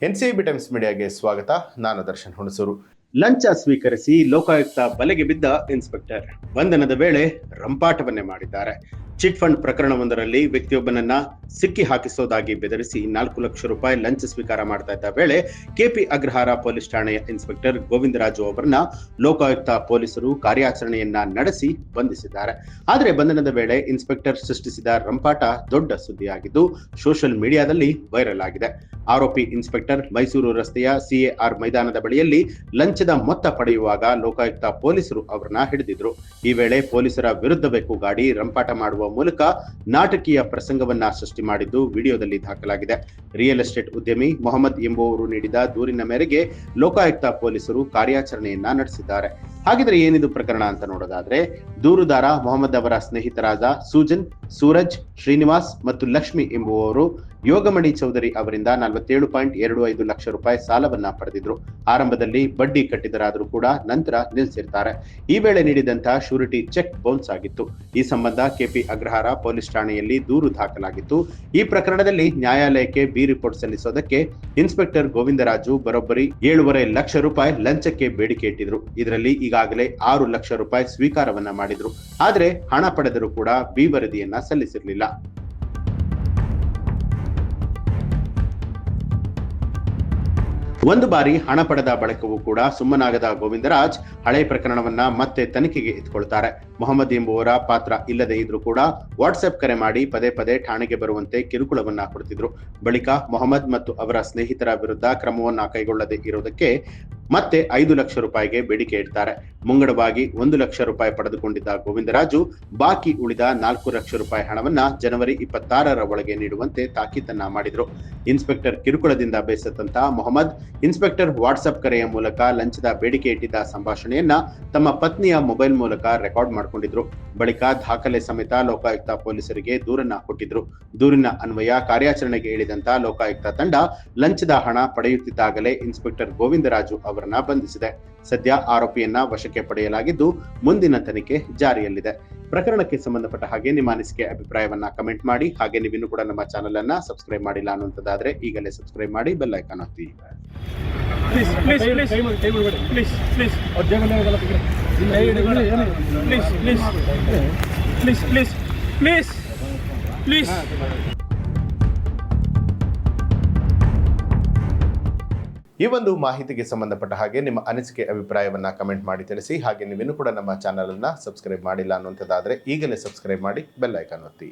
NCB times ಮೀಡಿಯಾಗೆ ಸ್ವಾಗತ. ನಾನು ದರ್ಶನ್ ಹುಣಸೂರು. ಲಂಚ ಸ್ವೀಕರಿಸಿ ಲೋಕಾಯುಕ್ತ ಬಲೆಗೆ ಬಿದ್ದ ಇನ್ಸ್ಪೆಕ್ಟರ್ ಬಂಧನದ ವೇಳೆ ರಂಪಾಟವನ್ನೇ ಮಾಡಿದ್ದಾರೆ. ಚಿಟ್ ಫಂಡ್ ಪ್ರಕರಣವೊಂದರಲ್ಲಿ ವ್ಯಕ್ತಿಯೊಬ್ಬನನ್ನ ಸಿಕ್ಕಿ ಹಾಕಿಸೋದಾಗಿ ಬೆದರಿಸಿ 4 ಲಕ್ಷ ರೂಪಾಯಿ ಲಂಚ ಸ್ವೀಕಾರ ಮಾಡ್ತಾ ಇದ್ದ ವೇಳೆ ಕೆಪಿ ಅಗ್ರಹಾರ ಪೊಲೀಸ್ ಠಾಣೆಯ ಇನ್ಸ್ಪೆಕ್ಟರ್ ಗೋವಿಂದರಾಜು ಅವರನ್ನ ಲೋಕಾಯುಕ್ತ ಪೊಲೀಸರು ಕಾರ್ಯಾಚರಣೆಯನ್ನ ನಡೆಸಿ ಬಂಧಿಸಿದ್ದಾರೆ. ಆದರೆ ಬಂಧನದ ವೇಳೆ ಇನ್ಸ್ಪೆಕ್ಟರ್ ಸೃಷ್ಟಿಸಿದ ರಂಪಾಟ ದೊಡ್ಡ ಸುದ್ದಿಯಾಗಿದ್ದು ಸೋಷಿಯಲ್ ಮೀಡಿಯಾದಲ್ಲಿ ವೈರಲ್ ಆಗಿದೆ. ಆರೋಪಿ ಇನ್ಸ್ಪೆಕ್ಟರ್ ಮೈಸೂರು ರಸ್ತೆಯ ಸಿಎಆರ್ ಮೈದಾನದ ಬಳಿಯಲ್ಲಿ ಲಂಚದ ಮೊತ್ತ ಪಡೆಯುವಾಗ ಲೋಕಾಯುಕ್ತ ಪೊಲೀಸರು ಅವರನ್ನ ಹಿಡಿದಿದ್ರು. ಈ ವೇಳೆ ಪೊಲೀಸರ ವಿರುದ್ಧವೇ ಕೂಗಾಡಿ ರಂಪಾಟ ಮಾಡುವ ಮೂಲಕ ನಾಟಕೀಯ ಪ್ರಸಂಗವನ್ನ ಸೃಷ್ಟಿ ಮಾಡಿದ್ದು ವಿಡಿಯೋದಲ್ಲಿ ದಾಖಲಾಗಿದೆ. ರಿಯಲ್ ಎಸ್ಟೇಟ್ ಉದ್ಯಮಿ ಮೊಹಮ್ಮದ್ ಎಂಬುವವರು ನೀಡಿದ ದೂರಿನ ಮೇರೆಗೆ ಲೋಕಾಯುಕ್ತ ಪೊಲೀಸರು ಕಾರ್ಯಾಚರಣೆಯನ್ನ ನಡೆಸಿದ್ದಾರೆ. ಹಾಗಿದ್ರೆ ಏನಿದು ಪ್ರಕರಣ ಅಂತ ನೋಡೋದಾದ್ರೆ, ದೂರುದಾರ ಮೊಹಮ್ಮದ್ ಅವರ ಸ್ನೇಹಿತರಾದ ಸೂಜನ್, ಸೂರಜ್, ಶ್ರೀನಿವಾಸ್ ಮತ್ತು ಲಕ್ಷ್ಮಿ ಎಂಬುವವರು ಯೋಗಮಣಿ ಚೌಧರಿ ಅವರಿಂದ 47.25 ಲಕ್ಷ ರೂಪಾಯಿ ಸಾಲವನ್ನ ಪಡೆದಿದ್ರು. ಆರಂಭದಲ್ಲಿ ಬಡ್ಡಿ ಕಟ್ಟಿದರಾದರೂ ಕೂಡ ನಂತರ ನಿಲ್ಲಿಸಿರ್ತಾರೆ. ಈ ವೇಳೆ ನೀಡಿದಂತಹ ಶ್ಯೂರಿಟಿ ಚೆಕ್ ಬೌನ್ಸ್ ಆಗಿತ್ತು. ಈ ಸಂಬಂಧ ಕೆಪಿ ಅಗ್ರಹಾರ ಪೊಲೀಸ್ ಠಾಣೆಯಲ್ಲಿ ದೂರು ದಾಖಲಾಗಿತ್ತು. ಈ ಪ್ರಕರಣದಲ್ಲಿ ನ್ಯಾಯಾಲಯಕ್ಕೆ ಬಿ ರಿಪೋರ್ಟ್ ಸಲ್ಲಿಸೋದಕ್ಕೆ ಇನ್ಸ್ಪೆಕ್ಟರ್ ಗೋವಿಂದರಾಜು ಬರೋಬ್ಬರಿ 7.5 ಲಕ್ಷ ರೂಪಾಯಿ ಲಂಚಕ್ಕೆ ಬೇಡಿಕೆ ಇಟ್ಟಿದ್ರು. ಇದರಲ್ಲಿ ಈಗಾಗಲೇ 6 ಲಕ್ಷ ರೂಪಾಯಿ ಸ್ವೀಕಾರವನ್ನ ಮಾಡಿದ್ರು. ಆದ್ರೆ ಹಣ ಪಡೆದರೂ ಕೂಡ ಬಿ ವರದಿಯನ್ನ ಸಲ್ಲಿಸಿರಲಿಲ್ಲ. ಒಂದು ಬಾರಿ ಹಣ ಪಡೆದ ಬಳಿಕವೂ ಕೂಡ ಸುಮ್ಮನಾಗದ ಗೋವಿಂದರಾಜ್ ಹಳೆ ಪ್ರಕರಣವನ್ನ ಮತ್ತೆ ತನಿಖೆಗೆ ಎತ್ಕೊಳ್ತಾರೆ. ಮೊಹಮ್ಮದ್ ಎಂಬುವರ ಪಾತ್ರ ಇಲ್ಲದೆ ಇದ್ರೂ ಕೂಡ ವಾಟ್ಸ್ಆಪ್ ಕರೆ ಮಾಡಿ ಪದೇ ಪದೇ ಠಾಣೆಗೆ ಬರುವಂತೆ ಕಿರುಕುಳವನ್ನ ಕೊಡ್ತಿದ್ರು. ಬಳಿಕ ಮೊಹಮ್ಮದ್ ಮತ್ತು ಅವರ ಸ್ನೇಹಿತರ ವಿರುದ್ಧ ಕ್ರಮವನ್ನ ಕೈಗೊಳ್ಳದೆ ಇರುವುದಕ್ಕೆ ಮತ್ತೆ 5 ಲಕ್ಷ ರೂಪಾಯಿಗೆ ಬೇಡಿಕೆ ಇಡ್ತಾರೆ. ಮುಂಗಡವಾಗಿ 1 ಲಕ್ಷ ರೂಪಾಯಿ ಪಡೆದುಕೊಂಡಿದ್ದ ಗೋವಿಂದರಾಜು ಬಾಕಿ ಉಳಿದ 4 ಲಕ್ಷ ರೂಪಾಯಿ ಹಣವನ್ನ ಜನವರಿ 26ರ ಒಳಗೆ ನೀಡುವಂತೆ ತಾಕೀತನ್ನ ಮಾಡಿದ್ರು. ಇನ್ಸ್ಪೆಕ್ಟರ್ ಕಿರುಕುಳದಿಂದ ಬೇಸತ್ತಂತ ಮೊಹಮ್ಮದ್ ಇನ್ಸ್ಪೆಕ್ಟರ್ ವಾಟ್ಸ್ಆಪ್ ಕರೆಯ ಮೂಲಕ ಲಂಚದ ಬೇಡಿಕೆ ಇಟ್ಟಿದ್ದ ಸಂಭಾಷಣೆಯನ್ನ ತಮ್ಮ ಪತ್ನಿಯ ಮೊಬೈಲ್ ಮೂಲಕ ರೆಕಾರ್ಡ್ ಮಾಡಿಕೊಂಡಿದ್ರು. ಬಳಿಕ ದಾಖಲೆ ಸಮೇತ ಲೋಕಾಯುಕ್ತ ಪೊಲೀಸರಿಗೆ ದೂರನ್ನ ಕೊಟ್ಟಿದ್ರು. ದೂರಿನ ಅನ್ವಯ ಕಾರ್ಯಾಚರಣೆಗೆ ಇಳಿದಂತ ಲೋಕಾಯುಕ್ತ ತಂಡ ಲಂಚದ ಹಣ ಪಡೆಯುತ್ತಿದ್ದಾಗಲೇ ಇನ್ಸ್ಪೆಕ್ಟರ್ ಗೋವಿಂದರಾಜು ಅವರನ್ನ ಬಂಧಿಸಿದೆ. ಸದ್ಯ ಆರೋಪಿಯನ್ನ ವಶಕ್ಕೆ ಪಡೆಯಲಾಗಿದ್ದು ಮುಂದಿನ ತನಿಖೆ ಜಾರಿಯಲ್ಲಿದೆ. ಪ್ರಕರಣಕ್ಕೆ ಸಂಬಂಧಪಟ್ಟ ಹಾಗೆ ನಿಮ್ಮ ಅನಿಸಿಕೆ ಅಭಿಪ್ರಾಯವನ್ನ ಕಮೆಂಟ್ ಮಾಡಿ. ಹಾಗೆ ನೀವಿನ್ನೂ ಕೂಡ ನಮ್ಮ ಚಾನೆಲ್ ಅನ್ನ ಸಬ್ಸ್ಕ್ರೈಬ್ ಮಾಡಿಲ್ಲ ಅನ್ನುವಂಥದ್ದಾದ್ರೆ ಈಗಲೇ ಸಬ್ಸ್ಕ್ರೈಬ್ ಮಾಡಿ, ಬೆಲ್ ಐಕಾನ್ ಒತ್ತಿ. ಈ ಒಂದು ಮಾಹಿತಿಗೆ ಸಂಬಂಧಪಟ್ಟ ಹಾಗೆ ನಿಮ್ಮ ಅನಿಸಿಕೆ ಅಭಿಪ್ರಾಯವನ್ನ ಕಮೆಂಟ್ ಮಾಡಿ ತಿಳಿಸಿ. ಹಾಗೆ ನೀವಿನ್ನೂ ಕೂಡ ನಮ್ಮ ಚಾನೆಲ್ ಅನ್ನ ಸಬ್ಸ್ಕ್ರೈಬ್ ಮಾಡಿಲ್ಲ ಅನ್ನುವಂಥದ್ದಾದ್ರೆ ಈಗಲೇ ಸಬ್ಸ್ಕ್ರೈಬ್ ಮಾಡಿ, ಬೆಲ್ ಐಕಾನ್ ಒತ್ತಿ.